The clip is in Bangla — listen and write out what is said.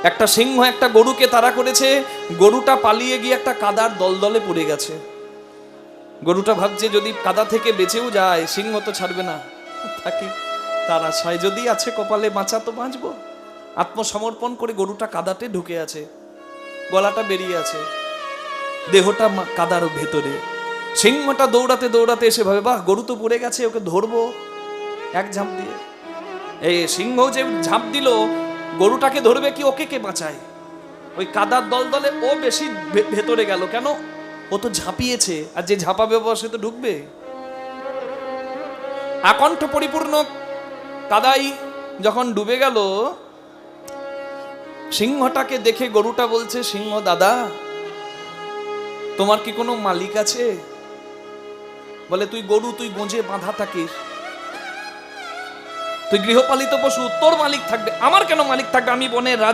একটা সিংহ একটা গরুকে তাড়া করেছে, গরুটা পালিয়ে গিয়ে একটা কাদার দলদলে পড়ে গেছে। গরুটা ভাবছে যদি কাদা থেকে বেঁচেও যায় সিংহ তো ছাড়বে না, তাকে তার আশায় যদি আছে কপালে বাঁচা তো বাঁচবো। আত্মসমর্পণ করে গরুটা কাদাতে ঢুকে আছে, গলাটা বেরিয়ে আছে, দেহটা কাদার ভেতরে। সিংহটা দৌড়াতে দৌড়াতে এসে ভাবে বাহ গরু তো পড়ে গেছে, ওকে ধরবো এক ঝাঁপ দিয়ে। এই সিংহ যে ঝাঁপ দিল, গরুটাকে ধরবে কি ওকে কে বাঁচায়? ওই কাদার দলদলে ও বেশি ভেতরে গেল কেন? ও তো ঝাঁপিয়েছে, আর যে ঝাঁপাবে সে তো ঢুকবে। আকণ্ঠ পরিপূর্ণ কাদাই যখন ডুবে গেল, সিংহটাকে দেখে গরুটা বলছে, সিংহ দাদা তোমার কি কোনো মালিক আছে? বলে তুই গরু, তুই গোঁজে বাঁধা থাকিস, তুই গৃহপালিত পশু, তোর মালিক থাকবে, আমার কেন মালিক থাকবে? আমি বনের রাজা।